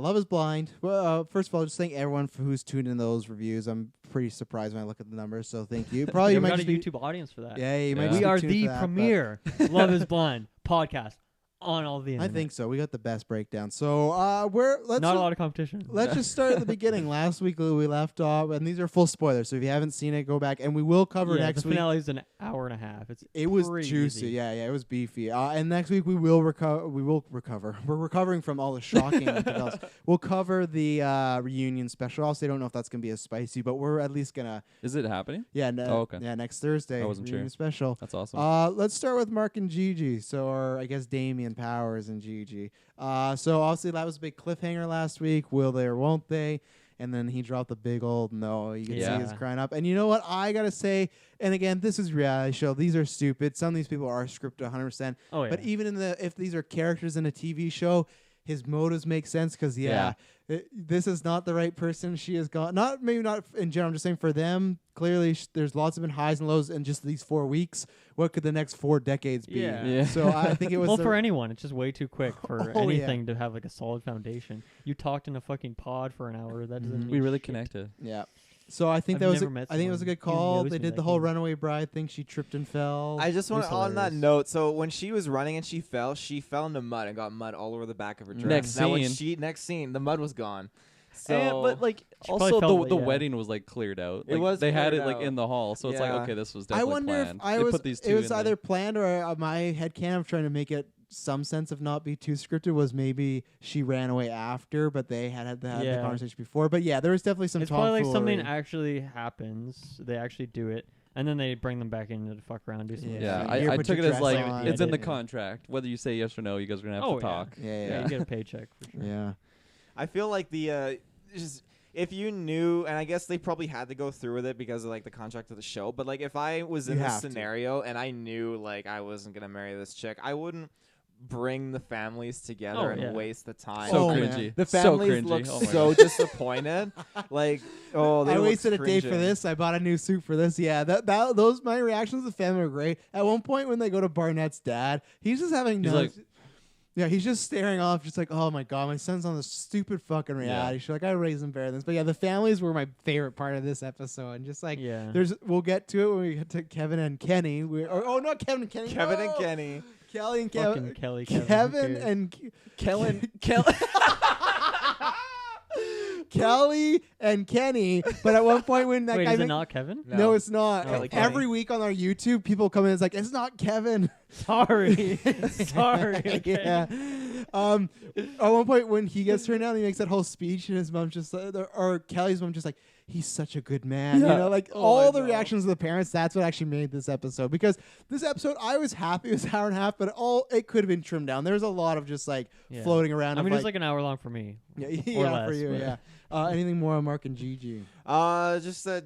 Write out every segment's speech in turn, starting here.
Love is Blind. Well, first of all, just thank everyone who's tuned in those reviews. I'm pretty surprised when I look at the numbers, so thank you. Probably Yeah, you we might got a just YouTube audience for that. Yeah, you might We just are be tuned the for that, but- premier Love is Blind podcast on all the I internet. think so. We got the best breakdown. So let's Not a lot of competition. Let's just start at the beginning. Last week we left off, and these are full spoilers. So if you haven't seen it, go back, and we will cover next the week. finale is an hour and a half. It was pretty juicy. easy. Yeah, it was beefy. And next week we will recover. We're recovering from all the shocking details. We'll cover the reunion special. Also, I don't know if that's gonna be as spicy, but we're at least gonna. Is it happening? Yeah. Okay. Yeah, next Thursday. I wasn't reunion sure. Special. That's awesome. Let's start with Mark and Gigi. Or I guess Damian Powers and Gigi. So obviously that was a big cliffhanger last week. Will they or won't they? And then he dropped the big old no. You can see he's crying up. And you know what? I got to say, and again, this is reality show. These are stupid. Some of these people are scripted 100%. Oh, yeah. But even if these are characters in a TV show, his motives make sense because, this is not the right person. She has gone. Maybe not in general. I'm just saying for them, clearly there's lots of been highs and lows in just these 4 weeks. What could the next 4 decades be? Yeah. So I think it was. Well, for anyone, it's just way too quick for Oh, anything to have like a solid foundation. You talked in a fucking pod for an hour. That doesn't. We mean really shit. connected. Yeah. So I think I've that was. never met I think it was a someone good who call. knows They me did like the whole him. runaway bride thing. She tripped and fell. I just want It was on that hilarious. note. So when she was running and she fell in the mud and got mud all over the back of her dress. Next Now when scene. next scene, the mud was gone. So But like She also probably felt the like, yeah. wedding was like cleared out. It Like, was they had cleared it like out. in the hall, so it's like Yeah. okay, this was I definitely wonder planned. if I they was. put these two It was in either there. planned or my headcanon of trying to make it some sense of not be too scripted was maybe she ran away after, but they had the Yeah. conversation before. But yeah, there was definitely some It's probably like something tomfoolery. actually happens. They actually do it, and then they bring them back in to fuck around, do something. Yeah, Here, I put took your it as dress like on. it's in the Yeah. contract. Whether you say yes or no, you guys are gonna have Oh, to talk. Yeah. You get a paycheck for sure. Yeah. I feel like the just if you knew, and I guess they probably had to go through with it because of like the contract of the show. But like if I was in You this have to. scenario and I knew like I wasn't gonna marry this chick, I wouldn't bring the families together Oh, and yeah. waste the time. So Oh, man. cringy. The so families cringy. look Oh my so God. disappointed. Like, oh, they I look wasted a day for cringing. this. I bought a new suit for this. Yeah, those my reactions to the family were great. At one point when they go to Barnett's dad, he's just having He's no. like- Yeah, he's just staring off, just like, oh my god, my son's on this stupid fucking reality show. Like I raised him better than this. But yeah, the families were my favorite part of this episode. And just like, Yeah. we'll get to it when we get to Kevin and Kenny. Not Kevin and Kenny. Kevin and no! Kenny. Kelly and Fucking Kevin. Kelly. Kevin and Kellen. Kelly and Kenny. But at one point when that Wait, guy is it make- not Kevin? No, it's not. Kelly Every Kenny. week on our YouTube, people come in. It's like it's not Kevin. Sorry. Sorry. Okay. Yeah. At one point when he gets turned down, he makes that whole speech, and his mom's just, or Kelly's mom just like, he's such a good man. You Yeah. know, like Oh, all I the know. reactions of the parents. That's what actually made this episode. Because this episode, I was happy it was an hour and a half, but it could have been trimmed down. There's a lot of just like Yeah. floating around. I of mean, it was like an hour long for me. yeah, or yeah, for less, you, but- yeah. Anything more on Mark and Gigi? Just that.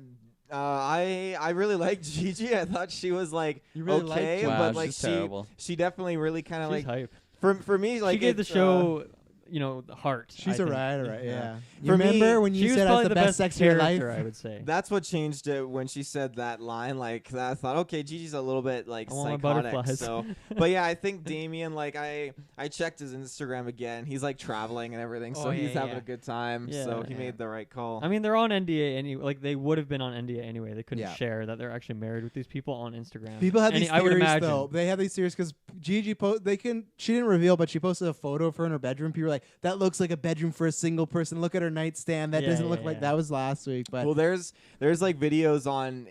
I really liked Gigi. I thought she was like You really liked okay, her? Wow, but like she's terrible. she definitely really kind of She's like hype. for me like She gave the it's, show, the heart. She's I a think. right, yeah. You For me, remember when She you was said probably that's the best sex of your life? character, I would say. That's what changed it when she said that line. Like I thought, okay, Gigi's a little bit like I want my psychotic. butterflies. So, but yeah, I think Damien. Like I checked his Instagram again. He's like traveling and everything, so Oh, he's yeah, having yeah. a good time. Yeah. So he Yeah. made the right call. I mean, they're on NDA anyway. Like they would have been on NDA anyway. They couldn't Yeah. share that they're actually married with these people on Instagram. People have And these I would theories, imagine. though. They have these theories because Gigi she didn't reveal, but she posted a photo of her in her bedroom. People were like, that looks like a bedroom for a single person. Look at her nightstand. That Yeah, doesn't look yeah, like yeah. that was last week. But Well, there's like videos on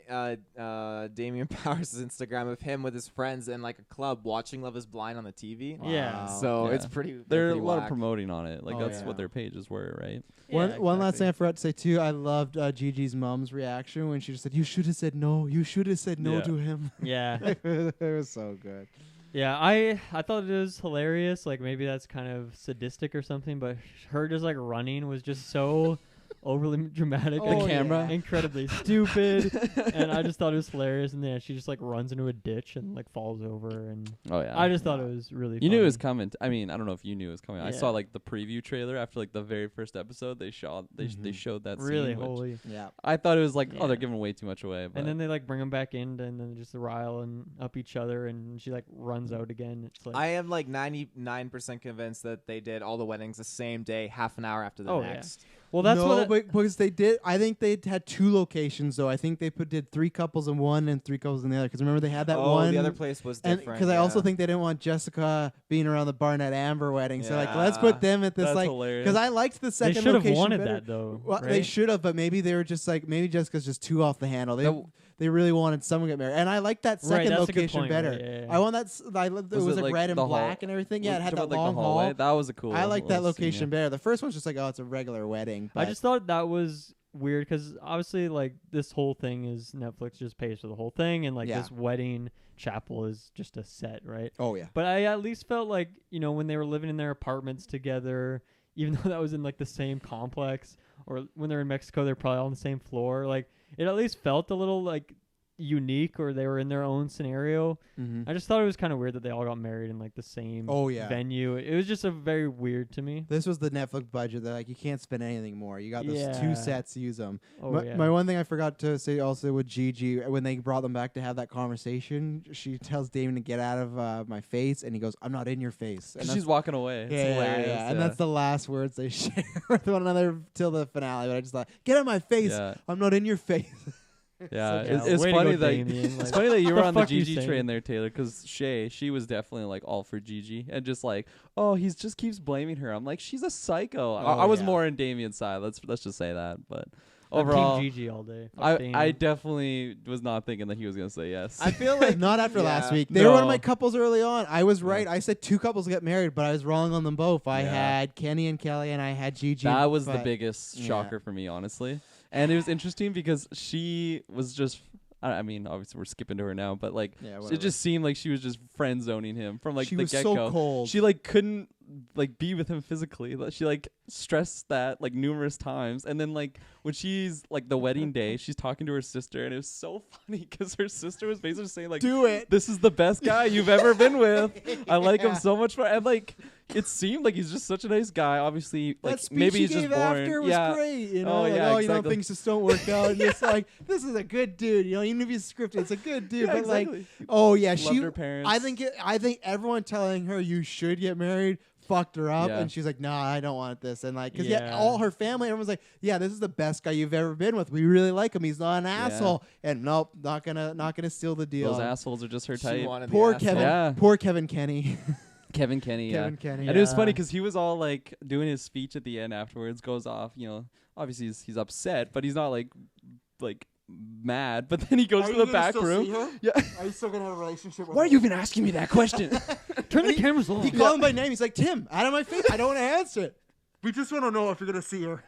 Damien Powers' Instagram of him with his friends in like a club watching Love Is Blind on the TV. Yeah. Wow. So Yeah. it's pretty. They're a pretty lot of whack. promoting on it. Like Oh, that's yeah. what their pages were, right? Yeah, one last exactly. thing I forgot to say too. I loved Gigi's mom's reaction when she just said, "You should have said no. You should have said no Yeah. to him." Yeah. It was so good. Yeah, I thought it was hilarious. Like maybe that's kind of sadistic or something, but her just like running was just so overly dramatic. Oh, like, camera. incredibly stupid. And I just thought it was hilarious. And then she just like runs into a ditch and like falls over. And Oh yeah. I just thought it was really. You knew it was funny. coming. I mean, I don't know if you knew it was coming. I Yeah. saw like the preview trailer after like the very first episode. They showed they showed that Really scene. Which holy. Yeah. I thought it was like, oh, Yeah. they're giving way too much away. But And then they like bring him back in, and then just riling up each other, and she like runs out again. It's like I am like 99% convinced that they did all the weddings the same day, half an hour after the Oh, yeah. next. well, that's no, what. but because they did. I think they had 2 locations though. I think they did 3 couples in one and 3 couples in the other. Because remember they had that one. The other place was And different. because I also yeah. think they didn't want Jessica being around the Barnett Amber wedding, so like let's Yeah. put them at this That's like hilarious. because I liked the they second should have location wanted better. that though. Well, right? they should have, but maybe they were just like maybe Jessica's just too off the handle. They really wanted someone to get married, and I liked that Right, second that's a good location point, better. right, yeah, yeah. I want that. It was like like red and the hall- black and everything. Yeah, it had that like long the hallway. hall. That was a cool. I like that little scene, location yeah. better. The first one's just like, oh, it's a regular wedding. I but- just thought that was weird because obviously, like, this whole thing is Netflix just pays for the whole thing, and like Yeah. this wedding chapel is just a set, right? oh yeah. But I at least felt like, you know, when they were living in their apartments together, even though that was in like the same complex, or when they're in Mexico, they're probably all on the same floor. Like, it at least felt a little like unique, or they were in their own scenario. Mm-hmm. I just thought it was kind of weird that they all got married in like the same Oh yeah. venue. It was just a very weird to me. This was the Netflix budget. They're like, you can't spend anything more. You got those Yeah. 2 sets. Use them. Oh my, yeah. my one thing I forgot to say also with Gigi, when they brought them back to have that conversation, she tells Damon to get out of my face, and he goes, "I'm not in your face." And Because that's- she's walking away. It's yeah, hilarious. yeah, and that's the last words they share with one another till the finale. But I just thought, get out of my face. Yeah. I'm not in your face. Yeah, Yeah, it's way to funny go, that Damien. it's Like, funny that you the were on the fuck you Gigi saying? train there, Taylor. Because she was definitely like all for Gigi, and just like, oh, he's just keeps blaming her. I'm like, she's a psycho. I was yeah. more in Damien's side. Let's just say that. But I'm overall, Team Gigi all day. Fuck I Damien. definitely was not thinking that he was gonna say yes. I feel like Not after Yeah. last week. They were one of No. my couples early on. I was right. I said 2 couples get married, but I was wrong on them both. I Yeah. had Kenny and Kelly, and I had Gigi. That was the but- biggest yeah. shocker for me, honestly. And it was interesting because she was just. I mean, obviously we're skipping to her now, but like Yeah, it whatever. just seemed like she was just friend zoning him from like she the was get so go. cold. She like couldn't like be with him physically. She like stressed that like numerous times, and then like when she's like the wedding day, she's talking to her sister, and it was so funny because her sister was basically saying like, Do it. "This is the best guy you've ever been with. I like him Yeah. so much more." And like it seemed like he's just such a nice guy. Obviously, like That speech maybe he he's just gave born. after was Yeah. great. You know, Oh, like, yeah, oh, you know, exactly. things just don't work out. And it's like, this is a good dude. You know, even if he's scripted, it's a good dude. Yeah, but like, exactly. oh yeah, Loved she. her parents. I think everyone telling her you should get married fucked her up, Yeah. and she's like, nah, I don't want this. And like, because Yeah. all her family, everyone's like, yeah, this is the best guy you've ever been with. We really like him. He's not an asshole. And nope, not gonna steal the deal. Those assholes are just her She type. wanted the Poor asshole. Kevin. Yeah. Poor Kevin Kenny. Kevin Kenny, yeah. Kevin Kenny. And it was funny Yeah. because he was all like doing his speech at the end afterwards, goes off, you know, obviously he's upset, but he's not like mad. But then he goes to the back room. Yeah. Are you still gonna have a relationship with Why are you even asking me that question? Turn the cameras off. He called him by name. He's like, Tim, out of my face. I don't want to answer it. We just want to know if you're gonna see her.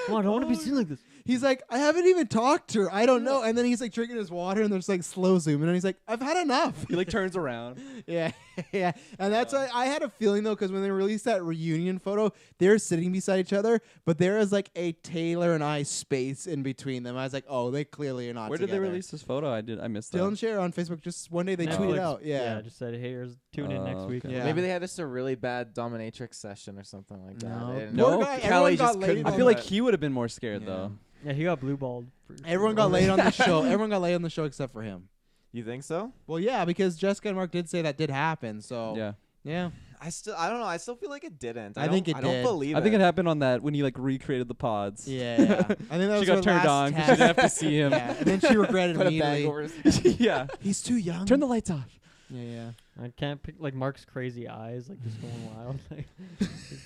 Come on, I don't want to be seen like this. He's like, I haven't even talked to her. I don't know. And then he's like drinking his water, and there's like slow zooming, and he's like, I've had enough. He like turns around. Yeah, yeah. And that's why I had a feeling though, because when they released that reunion photo, they're sitting beside each other, but there is like a Taylor and I space in between them. I was like, oh, they clearly are not. Where did they together. release this photo? I missed that. Dylan share on Facebook. Just one day they Netflix, tweeted out. Yeah. just said, hey, here's tune in next Oh, week. okay. Yeah. Maybe they had just a really bad dominatrix session or something like that. No. They didn't- Poor Poor No, guy. Kelly Everyone just got couldn't laid I on feel the- like he would have been more scared Yeah. though. Yeah, he got blue balled. Everyone got laid on the show. Everyone got laid on the show except for him. You think so? Well, yeah, because Jessica and Mark did say that did happen. So Yeah. yeah. I don't know. I still feel like it didn't. I think it I don't did. believe I think it happened on that when he like recreated the pods. Yeah. I think that She was got her turned last on 'cause she test. didn't have to see him. Yeah. And then she regretted Put a bag immediately. over his yeah. He's too young. Turn the lights off. Yeah, yeah. I can't pick like Mark's crazy eyes, like just going wild. Like,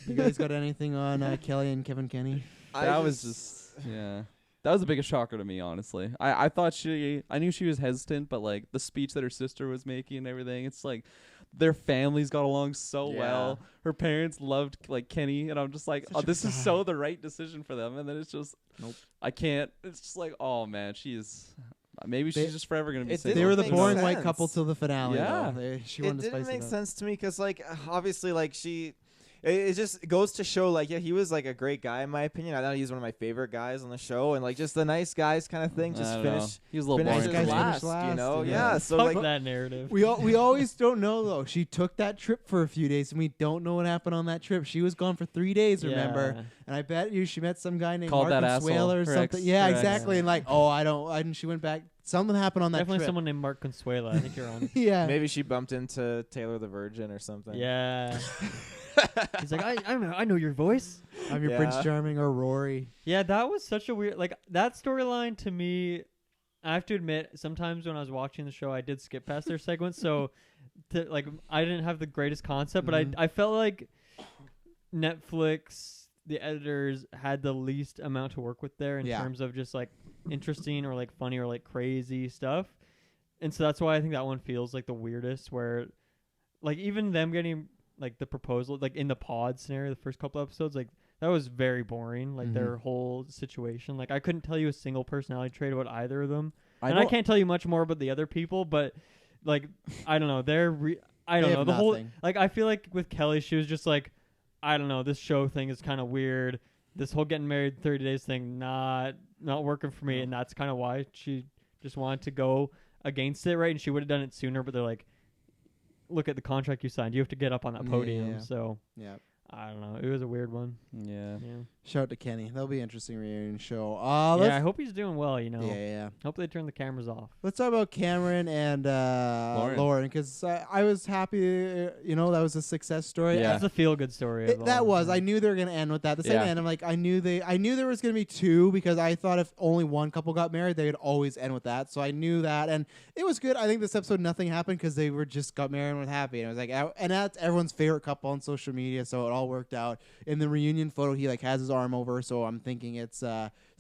You guys got anything on Kelly and Kevin Kenny? That was just yeah. That was the biggest shocker to me, honestly. I thought I knew she was hesitant, but like the speech that her sister was making and everything, it's like their families got along so Yeah. well. Her parents loved like Kenny, and I'm just like, Such oh, a this is guy. so the right decision for them. And then it's just, Nope. I can't. It's just like, oh man, she's maybe They- she's just forever gonna be. it single. They were the make boring white sense. couple till the finale. Yeah. Though. She It wanted to didn't spice make it up. sense to me because, like, obviously, like it just goes to show, like, yeah, he was like a great guy in my opinion. I thought he's one of my favorite guys on the show, and like just the nice guys kind of thing. Just finish. He was a little Finish boring. guys for me. finish last, you know. yeah. Yeah. So Fuck like, that narrative. We always don't know though. She took that trip for a few days, and we don't know what happened on that trip. She was gone for 3 days, remember? Yeah. And I bet you she met some guy named Called Mark that asshole Consuelo or her something. ex- Yeah, her ex. exactly. And like, oh, I don't. And she went back. Something happened on that Definitely trip. someone named Mark Consuelo. I think you're on. Yeah. maybe she bumped into Taylor the Virgin or something. Yeah. He's like, I know your voice. I'm your Prince Charming or Rory. Yeah, that was such a weird, like, that storyline to me. I have to admit, sometimes when I was watching the show, I did skip past their segments, so like I didn't have the greatest concept, but I felt like Netflix, the editors, had the least amount to work with there in terms of just like interesting or like funny or like crazy stuff, and so that's why I think that one feels like the weirdest. Where like even them getting like the proposal, like in the pod scenario, the first couple episodes, like that was very boring. Like their whole situation, like I couldn't tell you a single personality trait about either of them, I can't tell you much more about the other people. But like I don't know, I don't know the whole. Like I feel like with Kelly, she was just like, I don't know, this show thing is kind of weird. This whole getting married 30 days thing, not working for me, and that's kind of why she just wanted to go against it, right? And she would have done it sooner, but they're like, look at the contract you signed. You have to get up on that podium. Yeah. So Yeah. I don't know. It was a weird one. Yeah. Shout out to Kenny. That'll be an interesting reunion show. Yeah, I hope he's doing well, you know. Yeah. Hope they turn the cameras off. Let's talk about Cameron and Lauren, because I was happy, that was a success story. Yeah. That's a feel-good story. That was. I knew they were going to end with that. The second end, I'm like, I knew there was going to be two, because I thought if only one couple got married, they would always end with that. So I knew that, and it was good. I think this episode, nothing happened because they were just got married and were happy. And it was like, and that's everyone's favorite couple on social media, so it all worked out. In the reunion photo, he like has his arm over, so I'm thinking it's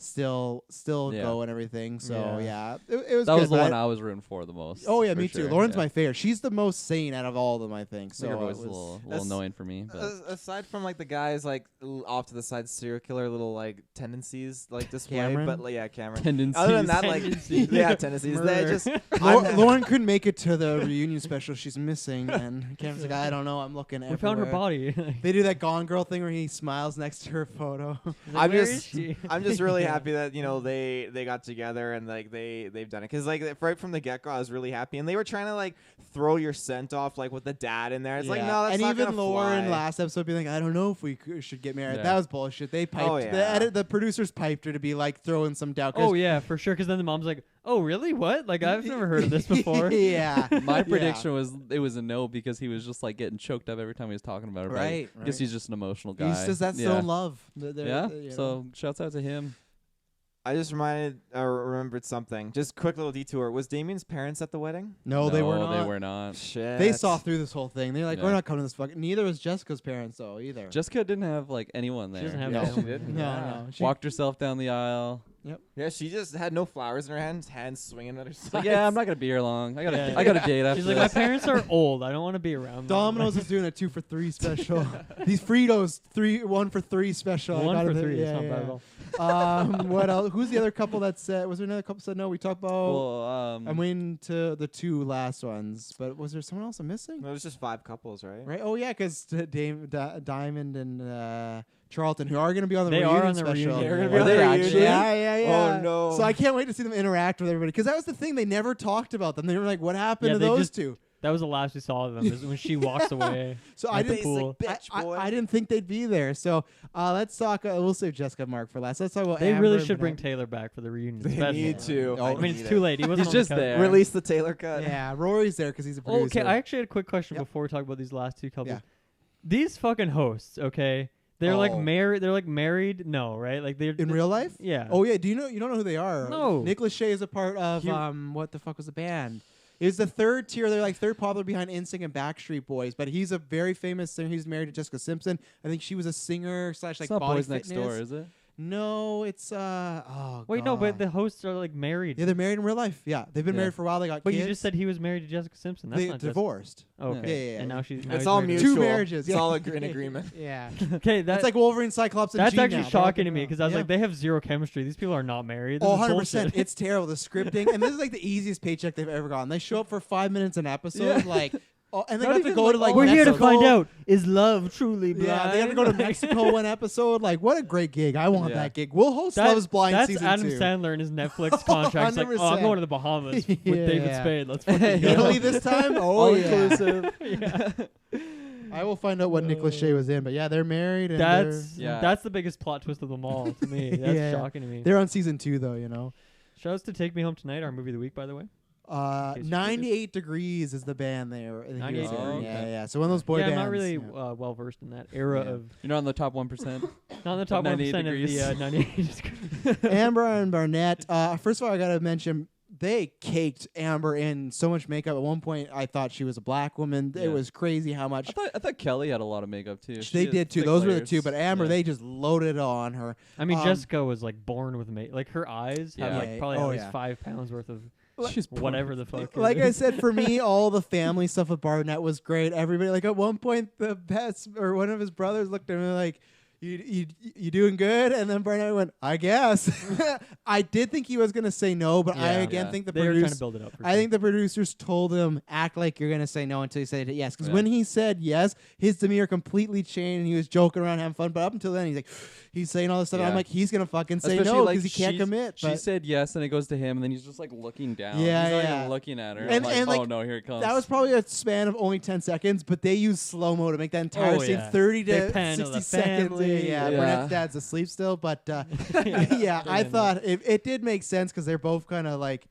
still go and everything. So it was that good. That was the one I was rooting for the most. Oh yeah, me sure. too. Lauren's my favorite. She's the most sane out of all of them, I think. So her it voice was is a little annoying for me. But Aside from like the guys like off to the side serial killer little like tendencies like display, Cameron? but like, yeah, Cameron. tendencies. Other than that, like yeah, tendencies. They just Lauren couldn't make it to the reunion special. She's missing, and Cameron's like, I don't know. I'm looking everywhere. We found her body. They do that Gone Girl thing where he smiles next to her photo. I'm just really happy that they got together and like they've done it, because like right from the get go I was really happy, and they were trying to like throw your scent off like with the dad in there. It's like, no, that's and not even gonna Lauren fly. last episode being like, I don't know if we should get married. Yeah. That was bullshit. They piped the producers piped her to be like throwing some doubt. Oh yeah, for sure. Because then the mom's like, "Oh really? What? Like I've never heard of this before." Yeah. my prediction was it was a no, because he was just like getting choked up every time he was talking about her. Right. I guess he's just an emotional guy. He's just still in love. So shouts out to him. I just remembered something. Just quick little detour. Was Damien's parents at the wedding? No, they were not. They were not. Shit. They saw through this whole thing. They're like, Yeah. we're not coming to this fucking. Neither was Jessica's parents though either. Jessica didn't have like anyone there. She doesn't have No. anyone. She didn't. No, Yeah. no. She- Walked herself down the aisle. Yeah, she just had no flowers in her hands swinging at her side. Like, yeah, I'm not gonna be here long. I got Yeah. I got a date after She's like, my this. parents are old. I don't want to be around them. Domino's is doing a 2 for 3 special. These Fritos 1 for 3 special. I 1 got for it there. 3. Yeah, It's not yeah. bad at all. What else? Who's the other couple that said? Was there another couple said no? We talked about. Well, I'm waiting to the 2 last ones, but was there someone else I'm missing? No, it was just 5 couples, right? Right? Oh yeah, because Diamond and Charlton, who are going to be on the They reunion are on the special. reunion. They're gonna be on the reunion? Yeah. Oh, no. So I can't wait to see them interact with everybody, because that was the thing. They never talked about them. They were like, "What happened Yeah, to they those just- two?" That was the last we saw of them. Is when she walks away. So I at the didn't. pool. I didn't think they'd be there. So let's talk. We'll save Jessica and Mark for last. Let's talk about. They Amber really and should bring Vanessa. Taylor back for the reunion. They special. need to. Oh, I mean, need it's too late. He wasn't He's on the just cut. there. Release the Taylor cut. Yeah, Rory's there because he's a producer. Okay, I actually had a quick question Yep. before we talk about these last 2 couples. Yeah. These fucking hosts, okay? They're like Oh. married. They're like married. No, right? Like they're in real life. Yeah. Oh yeah. Do you know? You don't know who they are? No. Nicholas Shea is a part of what the fuck was the band? It was the third tier. They're like third popular behind NSYNC and Backstreet Boys, but he's a very famous singer. He's married to Jessica Simpson. I think she was a singer / like It's not body Boys Next fitness. Door, is it? No, it's oh. Wait, no, but God. the hosts are like married. Yeah, they're married in real life. Yeah, they've been Yeah. married for a while. They got But kids. you just said he was married to Jessica Simpson. That's they not Jessica. divorced. Oh, okay. Yeah. And now she's. Now It's he's all married to- mutual. Two marriages, It's yeah. all in agreement. Yeah, Okay, it's like Wolverine, Cyclops, and that's Jean actually now. shocking to me because I was Yeah. like, they have zero chemistry. These people are not married. This Oh, is 100%. bullshit. It's terrible. The scripting. And this is like the easiest paycheck they've ever gotten. They show up for 5 minutes an episode. Yeah. Like, Oh, and they Not got to even, go like, to like We're here to Mexico. find out, is love truly blind? Yeah, they got to go to Mexico one episode. Like, what a great gig! I want Yeah. that gig. We'll host Love Is Blind That's season Adam 2. Sandler in his Netflix contract. He's like, oh, I'm 100%. going to the Bahamas with Yeah. David Spade. Let's fucking go. Italy this time. Oh All yeah. inclusive. Yeah. I will find out what Nick Lachey was in, but yeah, they're married and they're, That's the biggest plot twist of them all to me. That's Yeah. shocking to me. they're on season 2 though. You know. Shouts to Take Me Home Tonight, our movie of the week, by the way. case you're 98 Degrees is the band there. 98 Yeah, Degrees. yeah. So one of those boy yeah, bands. I'm not really yeah. well versed in that era Yeah. of. You're not in the top 1%. Not in the top 1% 98 of degrees. the 98 Amber and Barnett. First of all, I gotta mention they caked Amber in so much makeup. At one point, I thought she was a black woman. Yeah. It was crazy how much I thought Kelly had a lot of makeup too. they did too. Those were the two. But Amber, yeah. they just loaded it on her. I mean, Um, Jessica was like born with like her eyes have Yeah. like probably Oh, at least yeah. 5 pounds worth of She's born whatever the fuck. Like it I is. said, for me, all the family stuff with Barnett was great. Everybody, like at one point, the best or one of his brothers looked at me like, "You doing good?" And then Barnett went, "I guess." I did think he was gonna say no, but I Yeah. again Yeah. think the they were trying producers. to build it up. For I sure. think the producers told him act like you're gonna say no until he said yes. Because Yeah. when he said yes, his demeanor completely changed and he was joking around, having fun. But up until then, he's like, he's saying all this stuff. And I'm Yeah. like, he's gonna fucking say Especially, no like, because he can't she's- commit. She But said yes, and it goes to him, and then he's just like looking down. Yeah, he's not yeah. even looking at her. And- I'm and, like, like, oh no, here it comes. that was probably a span of only 10 seconds, but they used slow mo to make that entire Oh, scene yeah. 30 They to pan to 60 the seconds. family. Yeah, Yeah. Burnett's dad's asleep still, but yeah, I thought it did make sense because they're both kind of like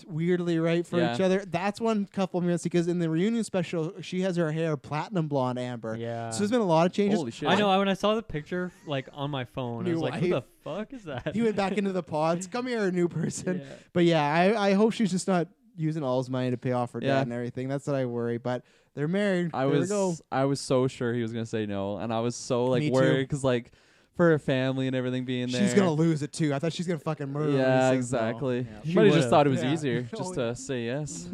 weirdly right for Yeah. each other. That's one couple minutes because in the reunion special, she has her hair platinum blonde Amber. Yeah. So there's been a lot of changes. Holy shit. I know. When I saw the picture like on my phone, I New was like, "Who the wife. fuck is that?" He went back into the pods. Come here, a new person. Yeah. But yeah, I hope she's just not using all his money to pay off her Yeah. dad and everything. That's what I worry. But they're married. I There we go. was so sure he was gonna say no, and I was so like Me too. worried because like for her family and everything being there. She's gonna lose it too. I thought she's gonna fucking murder. him when he Yeah, says no. exactly. Yeah. She She might have just would've. thought it was Yeah. easier Oh, just yeah. to say yes.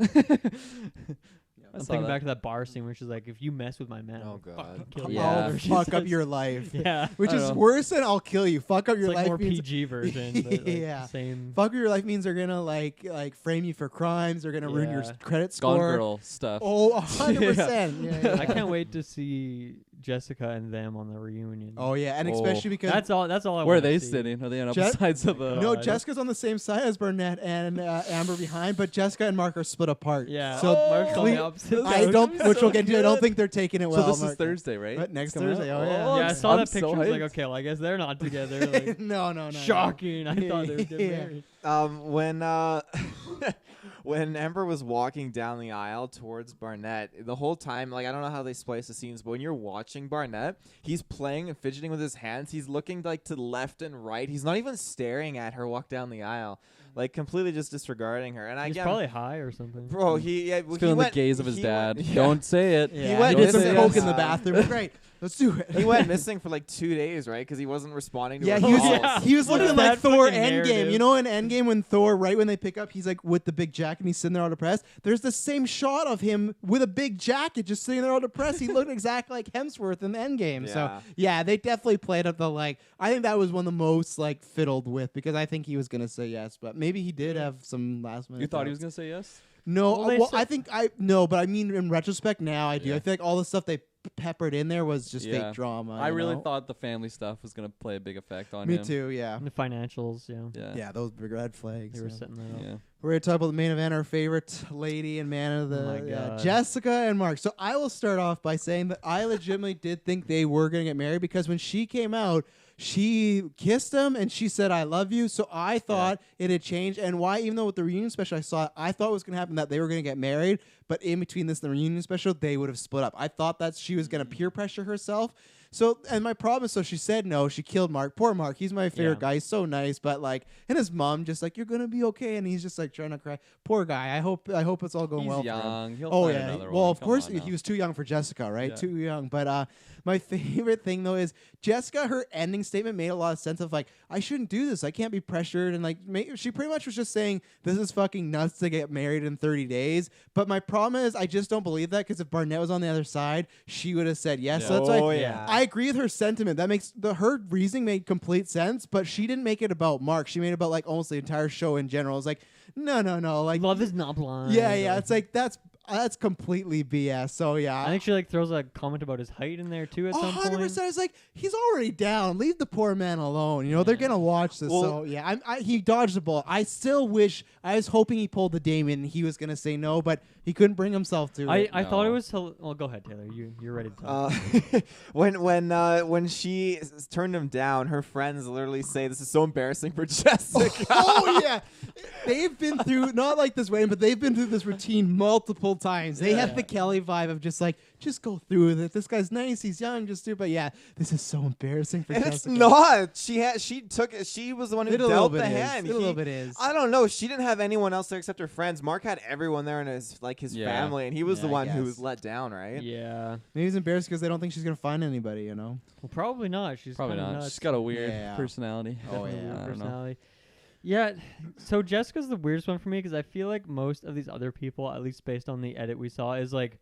I I'm saw thinking that. back to that bar scene where she's like, "If you mess with my man, Oh, I'll God. fucking kill Yeah. you." I'll Or she fuck up says- your life. Yeah. Which I is don't know. worse than I'll kill you. Fuck up It's your like life more means PG version. But like Yeah. Same. fuck up your life means they're gonna like frame you for crimes. They're gonna ruin your Yeah. credit Gone score. Girl stuff. Oh, 100%. Yeah. I can't wait to see Jessica and them on the reunion. Oh yeah, and Oh. especially because That's all I Where are wanna they see. sitting? Are they on Je- opposite sides of the? no, God. Jessica's on the same side as Burnett and Amber behind, but Jessica and Mark are split apart. Yeah. So Mark's on the cle- opposite I side. don't, which we'll so get into. I don't good. think they're taking it well. So this is Mark. Thursday, right? But next Coming Thursday. up? Oh yeah. Oh, Yeah, I I'm saw that so picture. I was like, hyped. okay, well, I guess they're not together. Like, no. shocking. I thought they were getting Yeah. married. When when Amber was walking down the aisle towards Barnett, the whole time, like I don't know how they splice the scenes, but when you're watching Barnett, he's playing and fidgeting with his hands. He's looking like to left and right. He's not even staring at her walk down the aisle, like completely just disregarding her. And I He's get, probably high or something. bro, he He's feeling the gaze of his dad. Don't say it. Yeah. went He did some missing. coke in the bathroom. Great. Let's do it. He went missing for like 2 days, right? Because he wasn't responding to Yeah, her he was. calls. Yeah. He was What looking is like that Thor fucking Endgame. narrative? You know, in Endgame when Thor, right when they pick up, he's like with the big jacket and he's sitting there all depressed. There's the same shot of him with a big jacket, just sitting there all depressed. He looked exactly like Hemsworth in the Endgame. So Yeah. yeah, they definitely played up the like. I think that was one of the most like fiddled with because I think he was gonna say yes, but maybe he did have some last minute. You thought he was doubts. gonna say yes? No, Well, they well, said- I think I no, but I mean in retrospect now I do. Yeah. I feel like all the stuff they peppered in there was just Yeah. fake drama. I you really know? thought the family stuff was gonna play a big effect on Me him. too. Yeah. And the financials, yeah. Yeah. Yeah, those big red flags. They were yeah. setting that up. Yeah. We're gonna talk about the main event, our favorite lady and man of Oh my the God. Jessica and Mark. So I will start off by saying that I legitimately did think they were gonna get married because when she came out, she kissed him and she said, "I love you." So I thought it had changed, and why? Even though with the reunion special, I thought it was gonna happen that they were gonna get married, but in between this and the reunion special, they would have split up. I thought that she was gonna peer pressure herself. So, and my problem is, so she said no. She killed Mark. Poor Mark. He's my favorite Yeah. guy. He's so nice, but like, and his mom just like, "You're gonna be okay," and he's just like trying to cry. Poor guy. I hope it's all going He's well for him. young. He'll Oh find yeah. another Well, one. of Come course on now. he was too young for Jessica, right? Yeah. Too young. But my favorite thing though is Jessica. Her ending statement made a lot of sense. Of like, I shouldn't do this. I can't be pressured. And like, she pretty much was just saying, "This is fucking nuts to get married in 30 days." But my problem is, I just don't believe that because if Barnett was on the other side, she would have said yes. Yeah. So that's Oh, why yeah. I agree with her sentiment. That makes her reasoning made complete sense. But she didn't make it about Mark. She made it about like almost the entire show in general. It's like, no. Like Love is not blind. yeah. It's like that's That's completely BS. So yeah, I think she like throws a comment about his height in there too at some 100%. point. It's like he's already down. Leave the poor man alone. You know they're Yeah. gonna watch this. Well- so yeah, he dodged the bullet. I still wish. I was hoping he pulled the Damien. And he was gonna say no, but he couldn't bring himself to it. I thought it No. was. Well, go ahead, Taylor. You're ready to talk. When she turned him down, her friends literally say this is so embarrassing for Jessica. Oh yeah, they've been through not like this way, but they've been through this routine multiple times. They have the Kelly vibe of just like, just go through with it. This guy's nice, he's young, just do. But yeah, this is so embarrassing for And Jessica. it's not. She took it. She was the one who It a little dealt bit the is. hand. It a little He- bit is. I don't know. She didn't have anyone else there except her friends. Mark had everyone there in his Yeah. family, and he was Yeah, the I one who guess. was let down, right? Yeah. Maybe he's embarrassed because they don't think she's gonna find anybody. You know. Well, probably not. She's Probably kinda not. nuts. She's got a weird Yeah. personality. Oh, Definitely yeah. weird I don't know. personality. Yeah, so Jessica's the weirdest one for me because I feel like most of these other people, at least based on the edit we saw, is like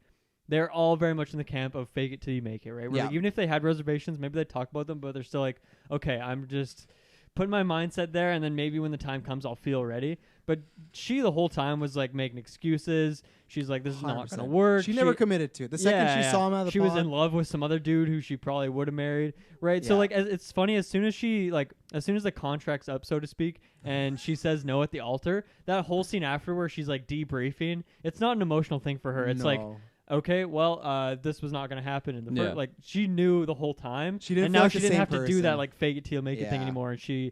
they're all very much in the camp of fake it till you make it, right? Where Yeah. like, even if they had reservations, maybe they talk about them, but they're still like, okay, I'm just putting my mindset there, and then maybe when the time comes, I'll feel ready. But she the whole time was like making excuses. She's like, this is not 100%. gonna work. She never committed to it. The second she saw him out of the she was pond, in love with some other dude who she probably would have married, right? So Yeah. like, it's funny as soon as the contract's up, so to speak, and she says no at the altar, that whole scene after where she's like debriefing, it's not an emotional thing for her. It's like, No. okay, well, this was not going to happen in the Yeah. first. Like she knew the whole time, She didn't and feel now like she the didn't same have to do that person. like fake it till you make it thing Yeah. anymore. And she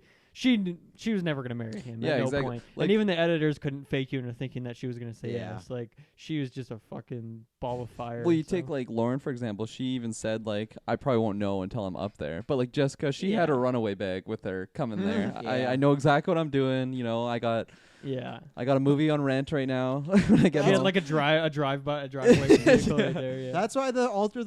was never going to marry him. Yeah, at no exactly. point. Like- and even the editors couldn't fake you into thinking that she was going to say Yeah. yes. Like she was just a fucking ball of fire. Well, you so. take like Lauren for example. She even said like, I probably won't know until I'm up there. But like Jessica, she had Yeah. a runaway bag with her coming there. Yeah. I know exactly what I'm doing. You know, I got Yeah. a movie on rent right now. When I get She had home. like a driveway vehicle right there. Yeah. That's why the altar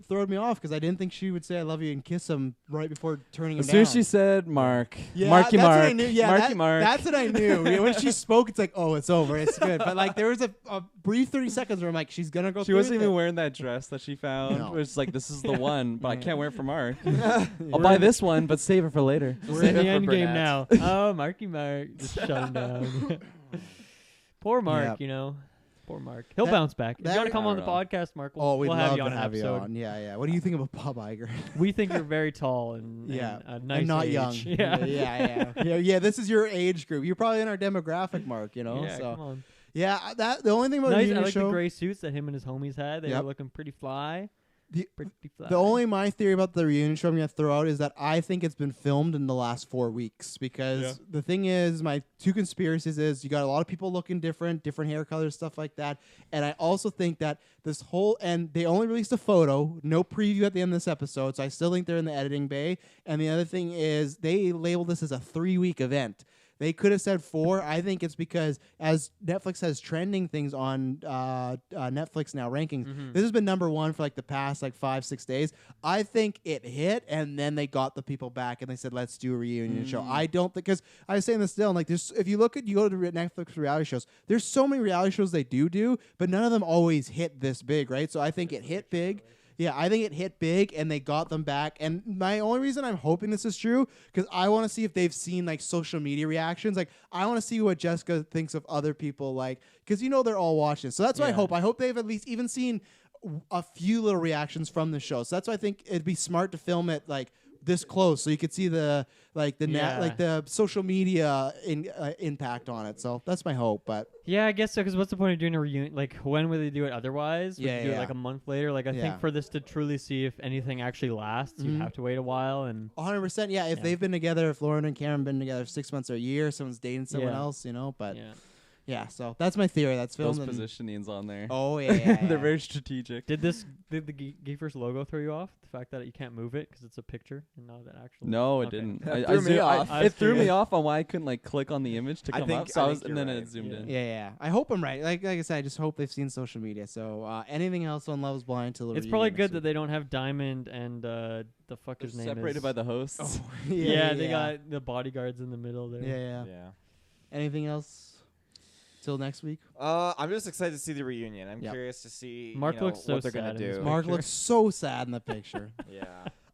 throwed me off because I didn't think she would say I love you and kiss him right before turning him as down. soon as she said Mark, Yeah, Marky that's Mark, what I knew. Yeah, Marky Mark. That's what I knew. Yeah, when she spoke, it's like, oh, it's over. It's good. But like, there was a brief 30 seconds where I'm like, she's gonna go. She through wasn't with even it. wearing that dress that she found. No. It's like, this is the one, but I Yeah. can't wear it for Mark. I'll buy this one, but save it for later. We're Save in it the for end game Burnett. now. Oh, Marky Mark. Just shut him down. Poor Mark, Yep. you know. Poor Mark. He'll That- bounce back. If you that- want to come I on the don't know. podcast, Mark, Oh, we'd we'll love have you on to an have you episode. on. Yeah, yeah. What do you think about Bob Iger? We think you're very tall and Yeah, and a nice and not age. young. Yeah. Yeah. This is your age group. You're probably in our demographic, Mark. You know. Yeah, so come on. yeah, that the only thing about the Nice. I reunion like show. the gray suits that him and his homies had. They Yep. were looking pretty fly. The- Pretty fly. The only my theory about the reunion show I'm gonna throw out is that I think it's been filmed in the last 4 weeks because the thing is, my two conspiracies is you got a lot of people looking different hair colors, stuff like that, and I also think that this whole and they only released a photo, no preview at the end of this episode, so I still think they're in the editing bay. And the other thing is they labeled this as a 3-week event. They could have said 4. I think it's because as Netflix has trending things on Netflix now rankings, this has been number 1 for like the past like 5-6 days. I think it hit, and then they got the people back and they said, "Let's do a reunion show." I don't think because I was saying this still. Like, there's if you go to Netflix reality shows, there's so many reality shows they do, but none of them always hit this big, right? So I think it hit big. Yeah, I think it hit big and they got them back. And my only reason I'm hoping this is true because I want to see if they've seen like social media reactions. Like I want to see what Jessica thinks of other people, like because they're all watching. So that's what I hope. I hope they've at least even seen a few little reactions from the show. So that's why I think it'd be smart to film it like this close so you could see the the social media impact on it. So that's my hope. But Yeah, I guess so. Because what's the point of doing a reunion? Like, when would they do it otherwise? Would Yeah, you do it yeah. like a month later? Like, I Yeah. think for this to truly see if anything actually lasts, you'd have to wait a while. And 100%, yeah. If Yeah. they've been together, if Lauren and Cameron been together 6 months or a year, someone's dating someone Yeah. else, But yeah. yeah, so that's my theory. That's Those filmed. positionings on there. Oh yeah, They're very strategic. Did the Geekverse logo throw you off? The fact that you can't move it because it's a picture and not an actual. No, it Okay. didn't. That threw me off. It threw me off on why I couldn't like click on the image to I come think- up. So I I think was, and you're then right. it zoomed Yeah. in. yeah. I hope I'm right. Like I said, I just hope they've seen social media. So anything else on Love Is Blind till the It's probably reunion good next that they don't have Diamond and the fuck They're his name separated is. by the hosts. week. yeah, they got the bodyguards in the middle there. Yeah. Yeah. Anything else till next week? I'm just excited to see the reunion. I'm Yep. curious to see Mark looks so what they're gonna sad in this do. picture. Mark looks so sad in the picture. Yeah.